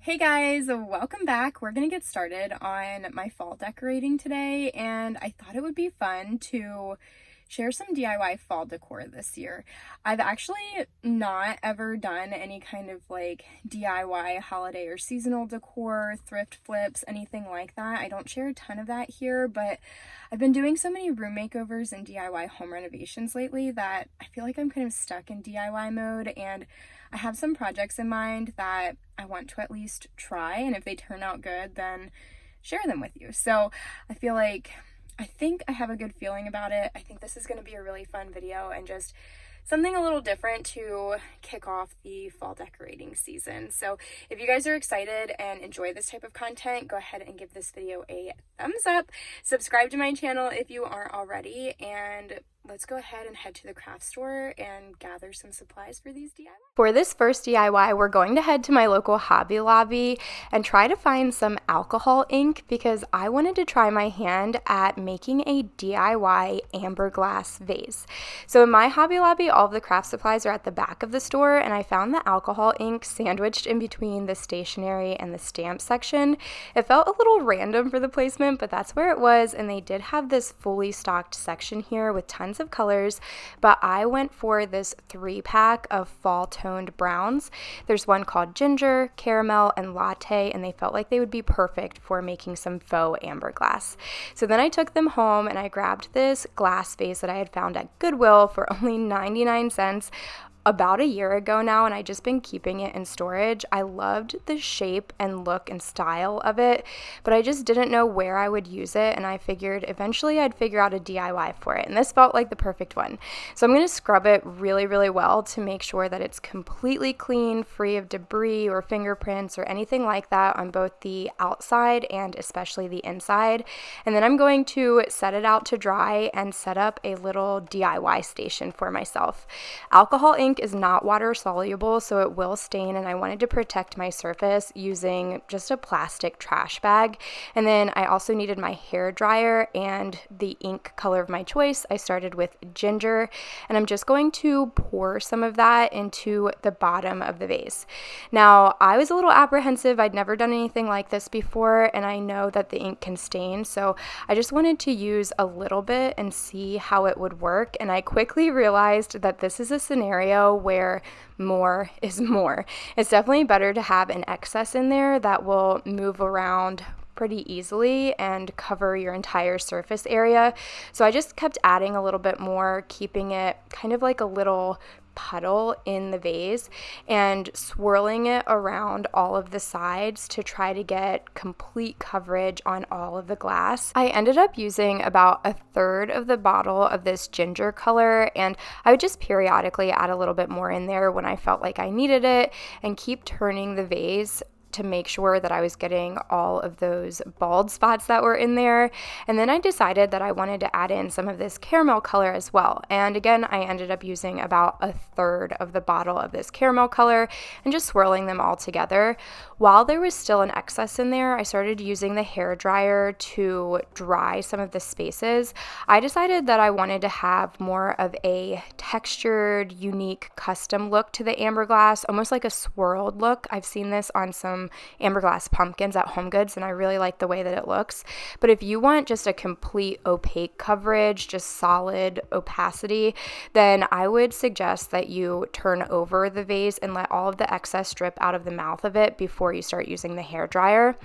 Hey guys, welcome back. We're gonna get started on my fall decorating today, and I thought it would be fun to share some DIY fall decor this year. I've actually not ever done any kind of like DIY holiday or seasonal decor, thrift flips, anything like that. I don't share a ton of that here, but I've been doing so many room makeovers and DIY home renovations lately that I feel like I'm kind of stuck in DIY mode, and I have some projects in mind that I want to at least try, and if they turn out good, then share them with you. So I think I have a good feeling about it. I think this is going to be a really fun video and just something a little different to kick off the fall decorating season. So if you guys are excited and enjoy this type of content, go ahead and give this video a thumbs up. Subscribe to my channel if you aren't already, and let's go ahead and head to the craft store and gather some supplies for these DIY. For this first DIY, we're going to head to my local Hobby Lobby and try to find some alcohol ink because I wanted to try my hand at making a DIY amber glass vase. So in my Hobby Lobby, all of the craft supplies are at the back of the store, and I found the alcohol ink sandwiched in between the stationery and the stamp section. It felt a little random for the placement, but that's where it was, and they did have this fully stocked section here with tons of colors, but I went for this 3-pack of fall toned browns. There's one called ginger, caramel, and latte, and they felt like they would be perfect for making some faux amber glass. So then I took them home and I grabbed this glass vase that I had found at Goodwill for only 99 cents about a year ago now, and I just been keeping it in storage. I loved the shape and look and style of it, but I just didn't know where I would use it, and I figured eventually I'd figure out a DIY for it, and this felt like the perfect one. So I'm going to scrub it really, really well to make sure that it's completely clean, free of debris or fingerprints or anything like that on both the outside and especially the inside. And then I'm going to set it out to dry and set up a little DIY station for myself. Alcohol ink is not water soluble, so it will stain, and I wanted to protect my surface using just a plastic trash bag. And then I also needed my hair dryer and the ink color of my choice. I started with ginger, and I'm just going to pour some of that into the bottom of the vase. Now, I was a little apprehensive. I'd never done anything like this before, and I know that the ink can stain, so I just wanted to use a little bit and see how it would work. And I quickly realized that this is a scenario where more is more. It's definitely better to have an excess in there that will move around pretty easily and cover your entire surface area. So I just kept adding a little bit more, keeping it kind of like a little puddle in the vase and swirling it around all of the sides to try to get complete coverage on all of the glass. I ended up using about a third of the bottle of this ginger color, and I would just periodically add a little bit more in there when I felt like I needed it and keep turning the vase to make sure that I was getting all of those bald spots that were in there. And then I decided that I wanted to add in some of this caramel color as well. And again, I ended up using about a third of the bottle of this caramel color and just swirling them all together. While there was still an excess in there, I started using the hair dryer to dry some of the spaces. I decided that I wanted to have more of a textured, unique, custom look to the amber glass, almost like a swirled look. I've seen this on some amber glass pumpkins at HomeGoods, and I really like the way that it looks. But if you want just a complete opaque coverage, just solid opacity, then I would suggest that you turn over the vase and let all of the excess drip out of the mouth of it before you start using the hair dryer.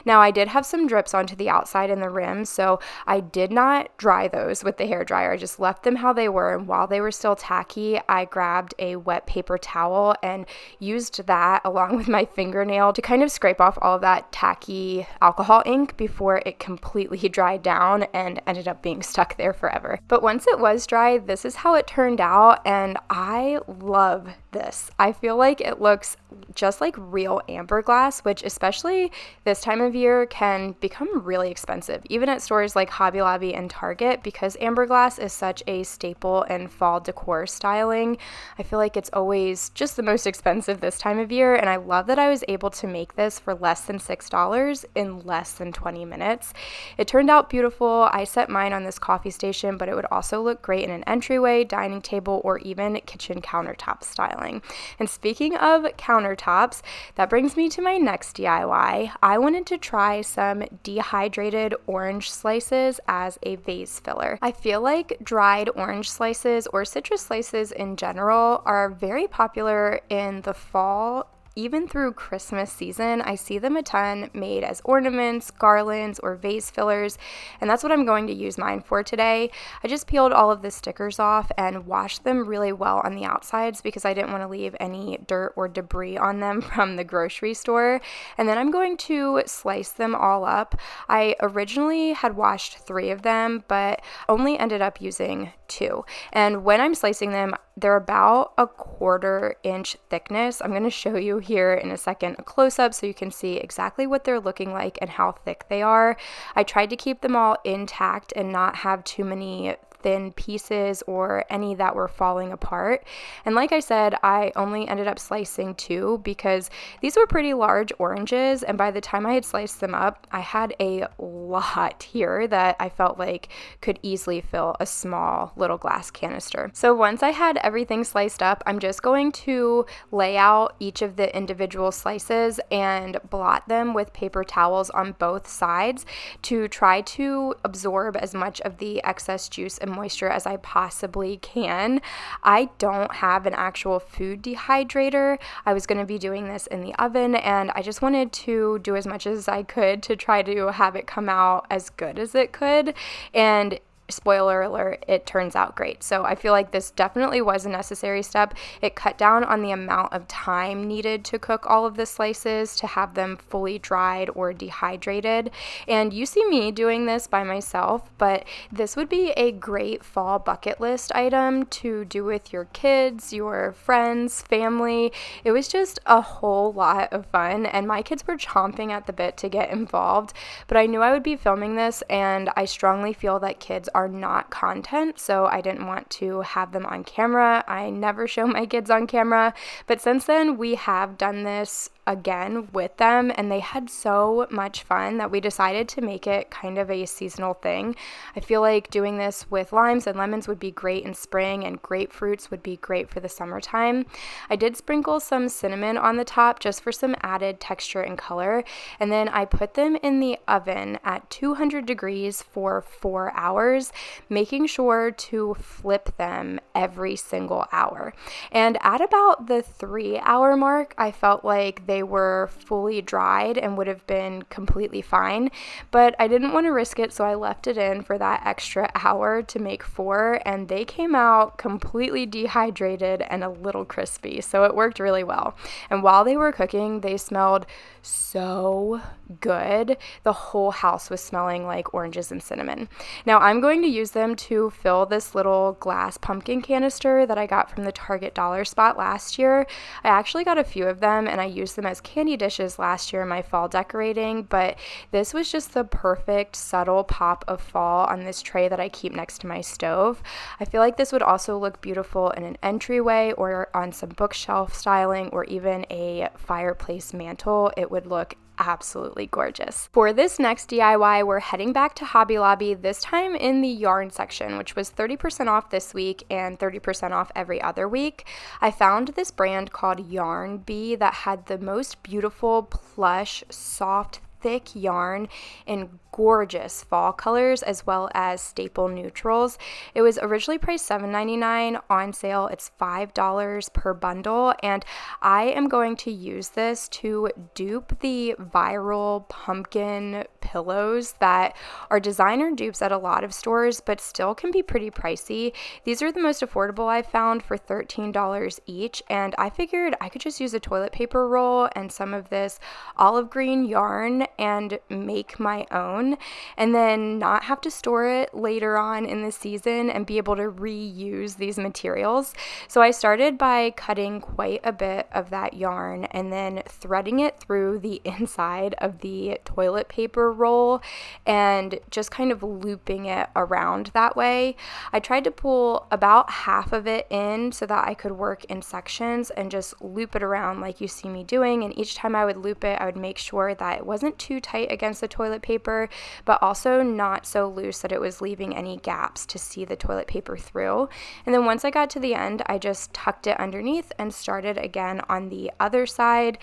Now, I did have some drips onto the outside and the rim, so I did not dry those with the hair dryer. I just left them how they were, and while they were still tacky, I grabbed a wet paper towel and used that along with my fingernail to kind of scrape off all of that tacky alcohol ink before it completely dried down and ended up being stuck there forever. But once it was dry, this is how it turned out, and I love this. I feel like it looks just like real amber glass, which especially this time of year can become really expensive, even at stores like Hobby Lobby and Target, because amber glass is such a staple in fall decor styling. I feel like it's always just the most expensive this time of year, and I love that I was able to make this for less than $6 in less than 20 minutes. It turned out beautiful. I set mine on this coffee station, but it would also look great in an entryway, dining table, or even kitchen countertop styling. And speaking of countertops, that brings me to my next DIY. I wanted to try some dehydrated orange slices as a vase filler. I feel like dried orange slices or citrus slices in general are very popular in the fall. Even through Christmas season, I see them a ton made as ornaments, garlands, or vase fillers, and that's what I'm going to use mine for today. I just peeled all of the stickers off and washed them really well on the outsides because I didn't want to leave any dirt or debris on them from the grocery store. And then I'm going to slice them all up. I originally had washed 3 of them, but only ended up using 2. And when I'm slicing them, they're about a 1/4 inch thickness. I'm going to show you here in a second a close-up so you can see exactly what they're looking like and how thick they are. I tried to keep them all intact and not have too many thin pieces or any that were falling apart. And like I said, I only ended up slicing 2 because these were pretty large oranges, and by the time I had sliced them up, I had a lot here that I felt like could easily fill a small little glass canister. So once I had everything sliced up, I'm just going to lay out each of the individual slices and blot them with paper towels on both sides to try to absorb as much of the excess juice and moisture as I possibly can. I don't have an actual food dehydrator. I was going to be doing this in the oven, and I just wanted to do as much as I could to try to have it come out as good as it could. And spoiler alert, it turns out great. So I feel like this definitely was a necessary step. It cut down on the amount of time needed to cook all of the slices to have them fully dried or dehydrated. And you see me doing this by myself, but this would be a great fall bucket list item to do with your kids, your friends, family. It was just a whole lot of fun, and my kids were chomping at the bit to get involved, but I knew I would be filming this, and I strongly feel that kids are not content, so I didn't want to have them on camera. I never show my kids on camera, but since then we have done this again with them, and they had so much fun that we decided to make it kind of a seasonal thing. I feel like doing this with limes and lemons would be great in spring, and grapefruits would be great for the summertime. I did sprinkle some cinnamon on the top just for some added texture and color, and then I put them in the oven at 200 degrees for 4 hours, making sure to flip them every single hour. And at about the 3-hour mark, I felt like they were fully dried and would have been completely fine, but I didn't want to risk it, so I left it in for that extra hour to make 4, and they came out completely dehydrated and a little crispy, so it worked really well. And while they were cooking, they smelled so good. The whole house was smelling like oranges and cinnamon. Now I'm going to use them to fill this little glass pumpkin canister that I got from the Target dollar spot last year. I actually got a few of them, and I used them as candy dishes last year in my fall decorating, but this was just the perfect subtle pop of fall on this tray that I keep next to my stove. I feel like this would also look beautiful in an entryway or on some bookshelf styling or even a fireplace mantle. It would look absolutely gorgeous. For this next DIY, we're heading back to Hobby Lobby, this time in the yarn section, which was 30% off this week and 30% off every other week. I found this brand called Yarn Bee that had the most beautiful, plush, soft, thick yarn in gorgeous fall colors as well as staple neutrals. It was originally priced $7.99. On sale it's $5 per bundle, and I am going to use this to dupe the viral pumpkin pillows that are designer dupes at a lot of stores but still can be pretty pricey. These are the most affordable I've found for $13 each, and I figured I could just use a toilet paper roll and some of this olive green yarn and make my own. down and then not have to store it later on in the season and be able to reuse these materials. So I started by cutting quite a bit of that yarn and then threading it through the inside of the toilet paper roll and just kind of looping it around that way. I tried to pull about half of it in so that I could work in sections and just loop it around like you see me doing, and each time I would loop it, I would make sure that it wasn't too tight against the toilet paper, but also not so loose that it was leaving any gaps to see the toilet paper through. And then once I got to the end, I just tucked it underneath and started again on the other side,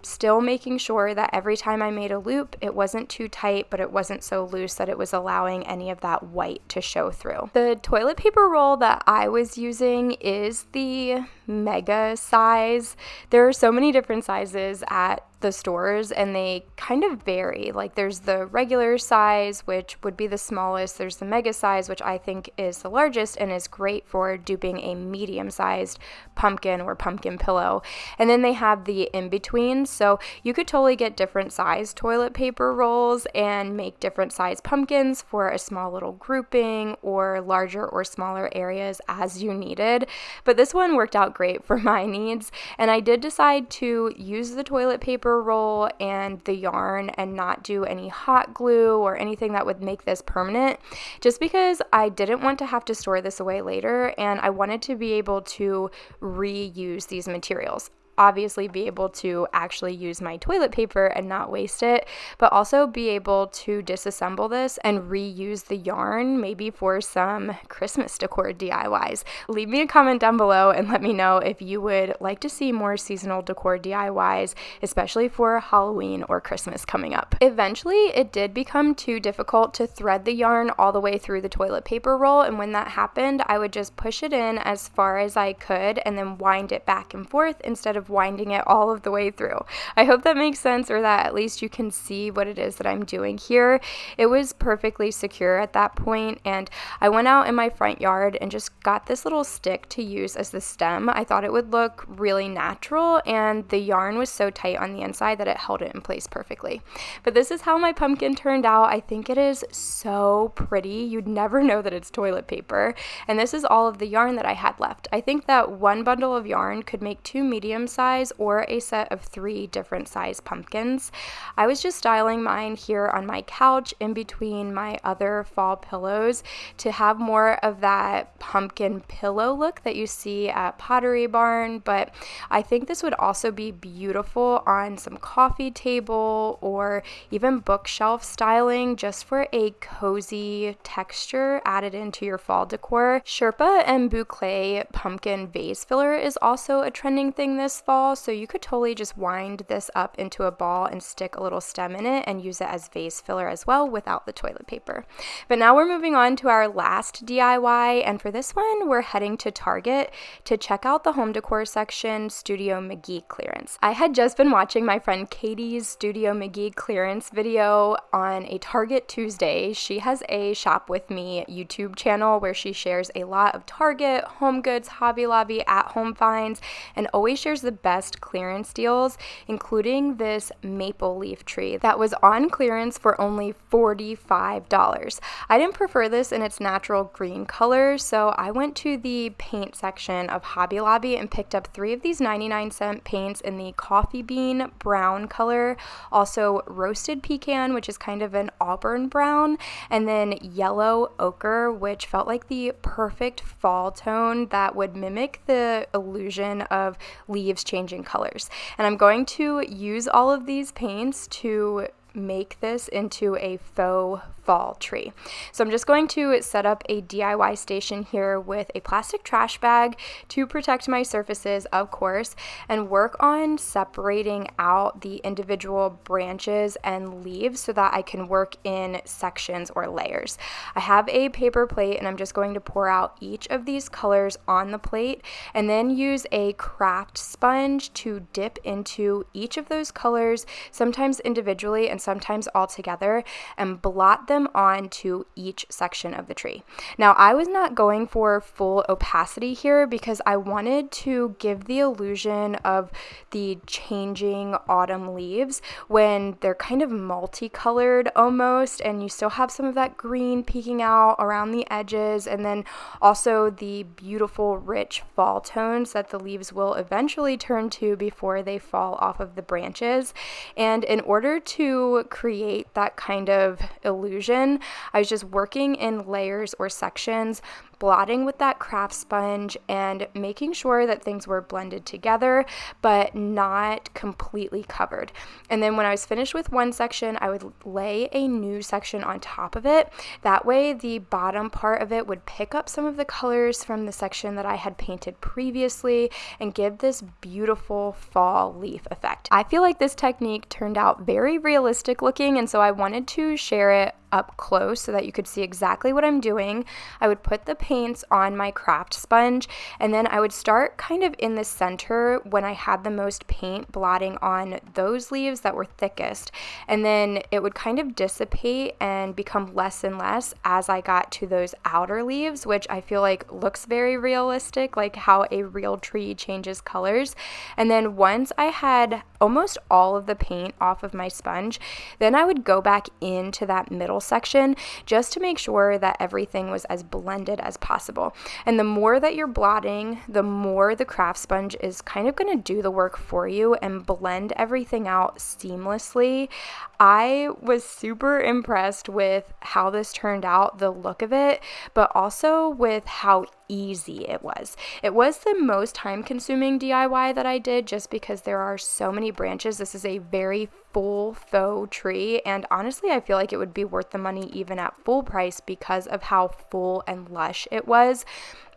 still making sure that every time I made a loop, it wasn't too tight, but it wasn't so loose that it was allowing any of that white to show through. The toilet paper roll that I was using is the mega size. There are so many different sizes at the stores and they kind of vary. Like there's the regular size, which would be the smallest. There's the mega size, which I think is the largest and is great for duping a medium-sized pumpkin or pumpkin pillow. And then they have the in-between. So you could totally get different size toilet paper rolls and make different size pumpkins for a small little grouping or larger or smaller areas as you needed. But this one worked out great for my needs. And I did decide to use the toilet paper roll and the yarn and not do any hot glue or anything that would make this permanent, just because I didn't want to have to store this away later and I wanted to be able to reuse these materials. Obviously be able to actually use my toilet paper and not waste it, but also be able to disassemble this and reuse the yarn maybe for some Christmas decor DIYs. Leave me a comment down below and let me know if you would like to see more seasonal decor DIYs, especially for Halloween or Christmas coming up. Eventually, it did become too difficult to thread the yarn all the way through the toilet paper roll, and when that happened, I would just push it in as far as I could and then wind it back and forth instead of winding it all of the way through. I hope that makes sense, or that at least you can see what it is that I'm doing here. It was perfectly secure at that point, and I went out in my front yard and just got this little stick to use as the stem. I thought it would look really natural, and the yarn was so tight on the inside that it held it in place perfectly. But this is how my pumpkin turned out. I think it is so pretty. You'd never know that it's toilet paper, and this is all of the yarn that I had left. I think that one bundle of yarn could make 2 medium size or a set of 3 different size pumpkins. I was just styling mine here on my couch in between my other fall pillows to have more of that pumpkin pillow look that you see at Pottery Barn, but I think this would also be beautiful on some coffee table or even bookshelf styling, just for a cozy texture added into your fall decor. Sherpa and Boucle pumpkin vase filler is also a trending thing this fall, so you could totally just wind this up into a ball and stick a little stem in it and use it as vase filler as well without the toilet paper. But now we're moving on to our last DIY, and for this one we're heading to Target to check out the home decor section Studio McGee clearance. I had just been watching my friend Katie's Studio McGee clearance video on a Target Tuesday. She has a Shop With Me YouTube channel where she shares a lot of Target, Home Goods, Hobby Lobby, at-home finds, and always shares the best clearance deals, including this maple leaf tree that was on clearance for only $45. I didn't prefer this in its natural green color, so I went to the paint section of Hobby Lobby and picked up 3 of these 99-cent paints in the coffee bean brown color, also roasted pecan, which is kind of an auburn brown, and then yellow ochre, which felt like the perfect fall tone that would mimic the illusion of leaves changing colors. And I'm going to use all of these paints to make this into a faux fall tree. So I'm just going to set up a DIY station here with a plastic trash bag to protect my surfaces, of course, and work on separating out the individual branches and leaves so that I can work in sections or layers. I have a paper plate and I'm just going to pour out each of these colors on the plate and then use a craft sponge to dip into each of those colors, sometimes individually and sometimes all together, and blot them onto each section of the tree. Now, I was not going for full opacity here because I wanted to give the illusion of the changing autumn leaves when they're kind of multicolored almost, and you still have some of that green peeking out around the edges, and then also the beautiful rich fall tones that the leaves will eventually turn to before they fall off of the branches. And in order to create that kind of illusion, I was just working in layers or sections, blotting with that craft sponge and making sure that things were blended together but not completely covered. And then when I was finished with one section, I would lay a new section on top of it. That way the bottom part of it would pick up some of the colors from the section that I had painted previously and give this beautiful fall leaf effect. I feel like this technique turned out very realistic looking, and so I wanted to share it up close so that you could see exactly what I'm doing. I would put the paints on my craft sponge, and then I would start kind of in the center when I had the most paint, blotting on those leaves that were thickest, and then it would kind of dissipate and become less and less as I got to those outer leaves, which I feel like looks very realistic, like how a real tree changes colors. And then once I had almost all of the paint off of my sponge, then I would go back into that middle section just to make sure that everything was as blended as possible. And the more that you're blotting, the more the craft sponge is kind of going to do the work for you and blend everything out seamlessly. I was super impressed with how this turned out, the look of it, but also with how easy it was. It was the most time-consuming DIY that I did just because there are so many branches. This is a very full faux tree, and honestly I feel like it would be worth the money even at full price because of how full and lush it was.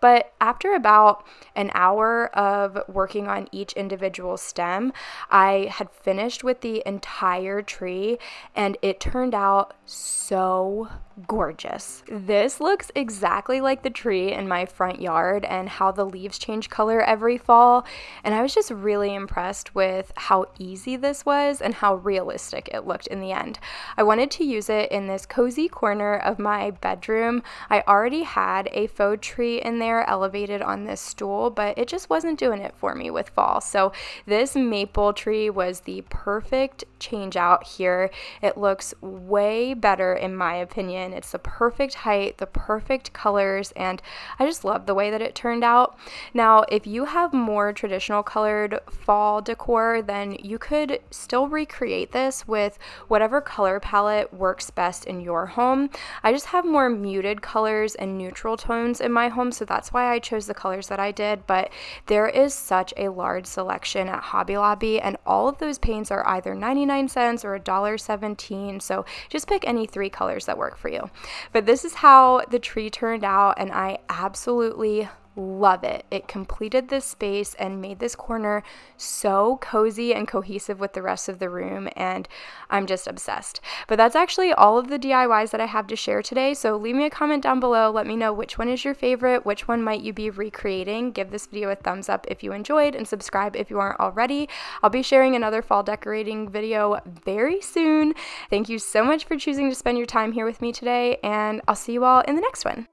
But after about an hour of working on each individual stem, I had finished with the entire tree, and it turned out so gorgeous. This looks exactly like the tree in my front yard and how the leaves change color every fall, and I was just really impressed with how easy this was and how realistic it looked in the end. I wanted to use it in this cozy corner of my bedroom. I already had a faux tree in there elevated on this stool, but it just wasn't doing it for me with fall. So this maple tree was the perfect change out here. It looks way better in my opinion. It's the perfect height, the perfect colors, and I just love the way that it turned out. Now, if you have more traditional colored fall decor, then you could still recreate this with whatever color palette works best in your home. I just have more muted colors and neutral tones in my home, so that's why I chose the colors that I did, but there is such a large selection at Hobby Lobby, and all of those paints are either 99 cents or $1.17, so just pick any three colors that work for you. But this is how the tree turned out, and I absolutely love it. It completed this space and made this corner so cozy and cohesive with the rest of the room, and I'm just obsessed. But that's actually all of the DIYs that I have to share today, so leave me a comment down below. Let me know which one is your favorite, which one might you be recreating. Give this video a thumbs up if you enjoyed, and subscribe if you aren't already. I'll be sharing another fall decorating video very soon. Thank you so much for choosing to spend your time here with me today, and I'll see you all in the next one.